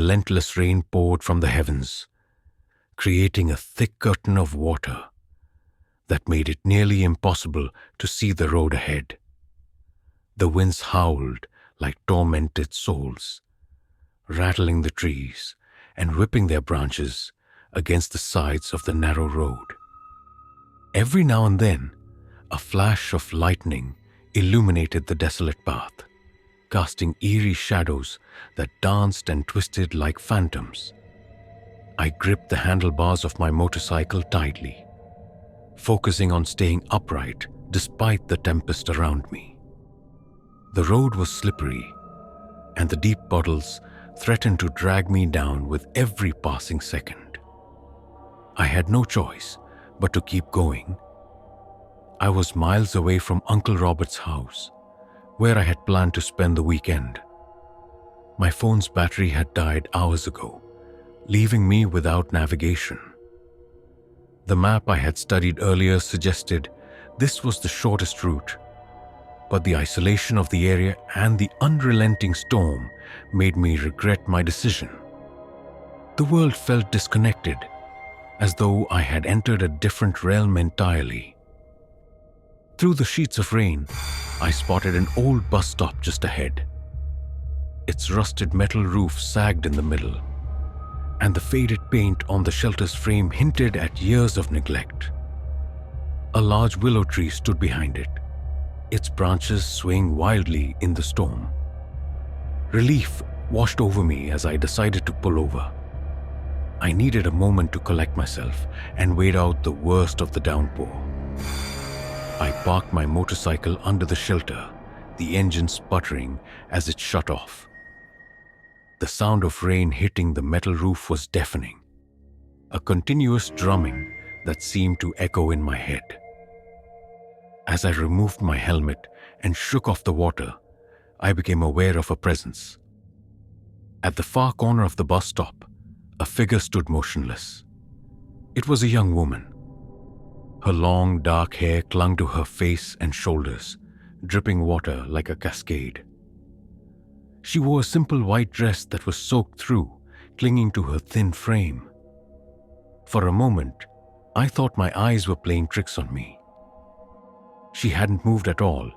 relentless rain poured from the heavens, creating a thick curtain of water that made it nearly impossible to see the road ahead. The winds howled like tormented souls, rattling the trees and whipping their branches against the sides of the narrow road. Every now and then, a flash of lightning illuminated the desolate path, casting eerie shadows that danced and twisted like phantoms. I gripped the handlebars of my motorcycle tightly, focusing on staying upright despite the tempest around me. The road was slippery, and the deep puddles threatened to drag me down with every passing second. I had no choice but to keep going. I was miles away from Uncle Robert's house, where I had planned to spend the weekend. My phone's battery had died hours ago, leaving me without navigation. The map I had studied earlier suggested this was the shortest route, but the isolation of the area and the unrelenting storm made me regret my decision. The world felt disconnected, as though I had entered a different realm entirely. Through the sheets of rain, I spotted an old bus stop just ahead. Its rusted metal roof sagged in the middle, and the faded paint on the shelter's frame hinted at years of neglect. A large willow tree stood behind it, its branches swaying wildly in the storm. Relief washed over me as I decided to pull over. I needed a moment to collect myself and wait out the worst of the downpour. I parked my motorcycle under the shelter, the engine sputtering as it shut off. The sound of rain hitting the metal roof was deafening, a continuous drumming that seemed to echo in my head. As I removed my helmet and shook off the water, I became aware of a presence. At the far corner of the bus stop, a figure stood motionless. It was a young woman. Her long, dark hair clung to her face and shoulders, dripping water like a cascade. She wore a simple white dress that was soaked through, clinging to her thin frame. For a moment, I thought my eyes were playing tricks on me. She hadn't moved at all,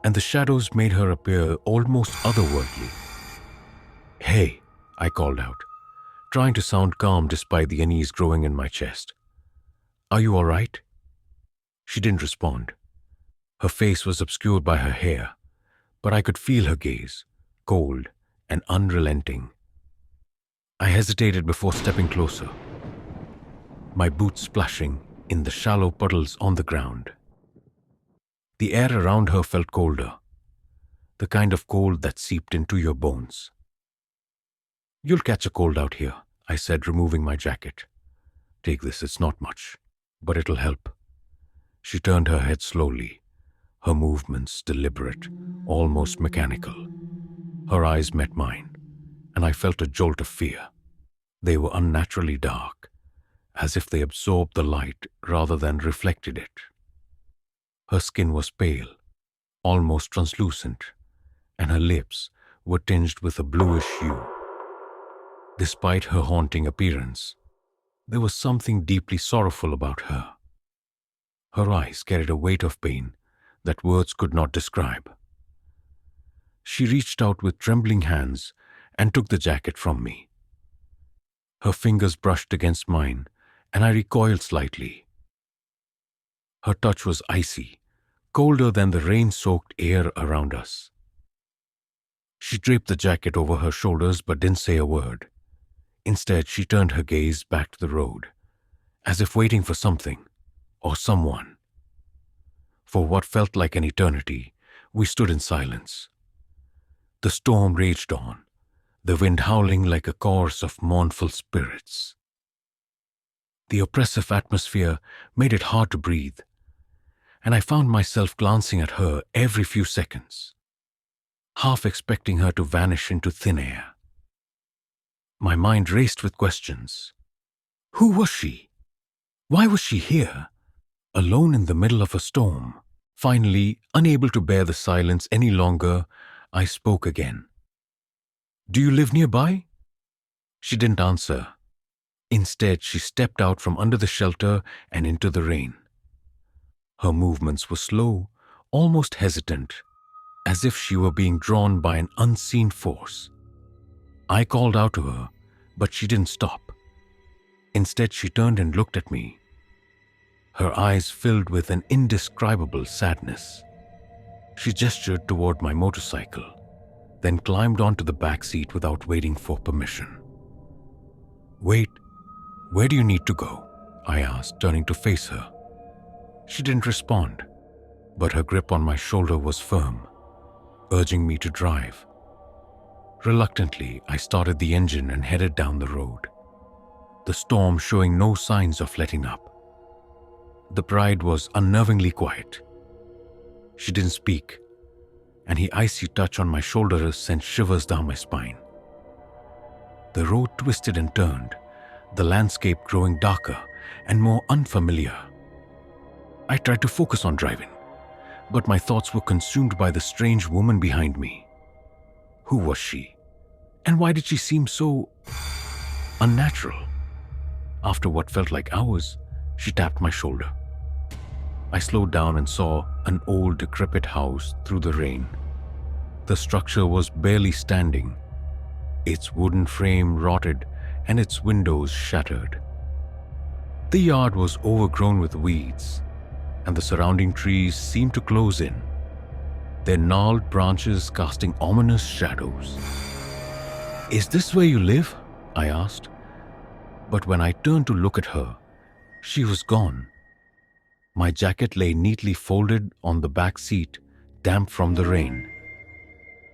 and the shadows made her appear almost otherworldly. "Hey," I called out, trying to sound calm despite the unease growing in my chest. "Are you all right?" She didn't respond. Her face was obscured by her hair, but I could feel her gaze, cold and unrelenting. I hesitated before stepping closer, my boots splashing in the shallow puddles on the ground. The air around her felt colder, the kind of cold that seeped into your bones. "You'll catch a cold out here," I said, removing my jacket. "Take this, it's not much, but it'll help." She turned her head slowly, her movements deliberate, almost mechanical. Her eyes met mine, and I felt a jolt of fear. They were unnaturally dark, as if they absorbed the light rather than reflected it. Her skin was pale, almost translucent, and her lips were tinged with a bluish hue. Despite her haunting appearance, there was something deeply sorrowful about her. Her eyes carried a weight of pain that words could not describe. She reached out with trembling hands and took the jacket from me. Her fingers brushed against mine, and I recoiled slightly. Her touch was icy, colder than the rain-soaked air around us. She draped the jacket over her shoulders but didn't say a word. Instead, she turned her gaze back to the road, as if waiting for something or someone. For what felt like an eternity, we stood in silence. The storm raged on, the wind howling like a chorus of mournful spirits. The oppressive atmosphere made it hard to breathe, and I found myself glancing at her every few seconds, half expecting her to vanish into thin air. My mind raced with questions. Who was she? Why was she here, alone in the middle of a storm? Finally, unable to bear the silence any longer, I spoke again. "Do you live nearby?" She didn't answer. Instead, she stepped out from under the shelter and into the rain. Her movements were slow, almost hesitant, as if she were being drawn by an unseen force. I called out to her, but she didn't stop. Instead, she turned and looked at me, her eyes filled with an indescribable sadness. She gestured toward my motorcycle, then climbed onto the back seat without waiting for permission. "Wait, where do you need to go?" I asked, turning to face her. She didn't respond, but her grip on my shoulder was firm, urging me to drive. Reluctantly, I started the engine and headed down the road, the storm showing no signs of letting up. The bride was unnervingly quiet. She didn't speak, and her icy touch on my shoulder sent shivers down my spine. The road twisted and turned, the landscape growing darker and more unfamiliar. I tried to focus on driving, but my thoughts were consumed by the strange woman behind me. Who was she? And why did she seem so unnatural? After what felt like hours, she tapped my shoulder. I slowed down and saw an old, decrepit house through the rain. The structure was barely standing, its wooden frame rotted and its windows shattered. The yard was overgrown with weeds, and the surrounding trees seemed to close in, their gnarled branches casting ominous shadows. "Is this where you live?" I asked. But when I turned to look at her, she was gone. My jacket lay neatly folded on the back seat, damp from the rain.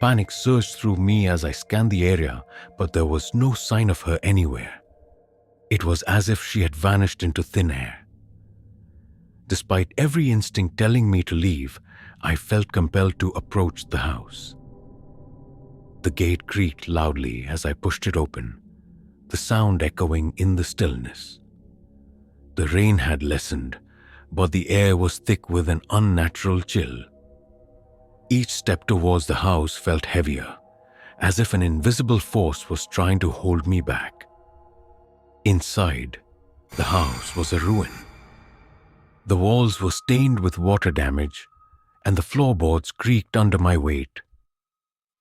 Panic surged through me as I scanned the area, but there was no sign of her anywhere. It was as if she had vanished into thin air. Despite every instinct telling me to leave, I felt compelled to approach the house. The gate creaked loudly as I pushed it open, the sound echoing in the stillness. The rain had lessened, but the air was thick with an unnatural chill. Each step towards the house felt heavier, as if an invisible force was trying to hold me back. Inside, the house was a ruin. The walls were stained with water damage, and the floorboards creaked under my weight.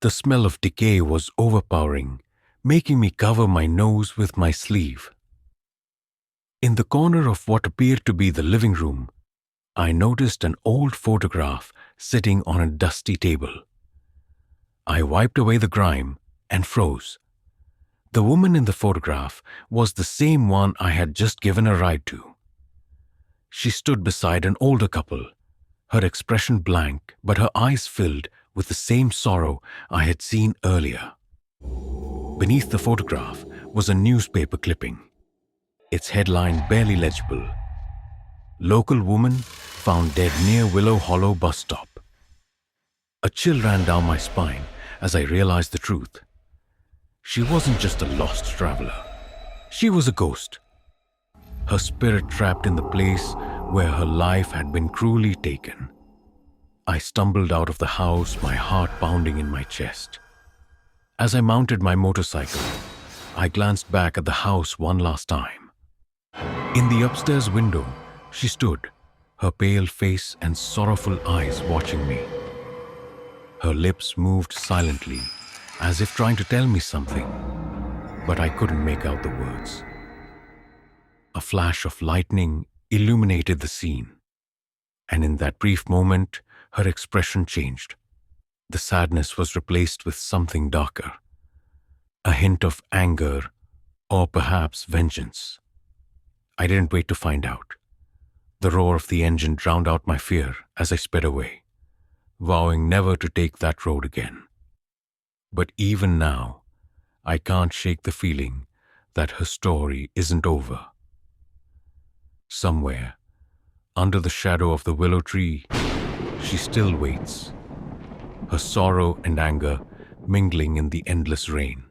The smell of decay was overpowering, making me cover my nose with my sleeve. In the corner of what appeared to be the living room, I noticed an old photograph sitting on a dusty table. I wiped away the grime and froze. The woman in the photograph was the same one I had just given a ride to. She stood beside an older couple, her expression blank, but her eyes filled with the same sorrow I had seen earlier. Beneath the photograph was a newspaper clipping, its headline barely legible. "Local woman found dead near Willow Hollow bus stop." A chill ran down my spine as I realized the truth. She wasn't just a lost traveler. She was a ghost. Her spirit trapped in the place where her life had been cruelly taken. I stumbled out of the house, my heart pounding in my chest. As I mounted my motorcycle, I glanced back at the house one last time. In the upstairs window, she stood, her pale face and sorrowful eyes watching me. Her lips moved silently, as if trying to tell me something, but I couldn't make out the words. A flash of lightning illuminated the scene, and in that brief moment, her expression changed. The sadness was replaced with something darker, a hint of anger or perhaps vengeance. I didn't wait to find out. The roar of the engine drowned out my fear as I sped away, vowing never to take that road again. But even now, I can't shake the feeling that her story isn't over. Somewhere, under the shadow of the willow tree, she still waits, her sorrow and anger mingling in the endless rain.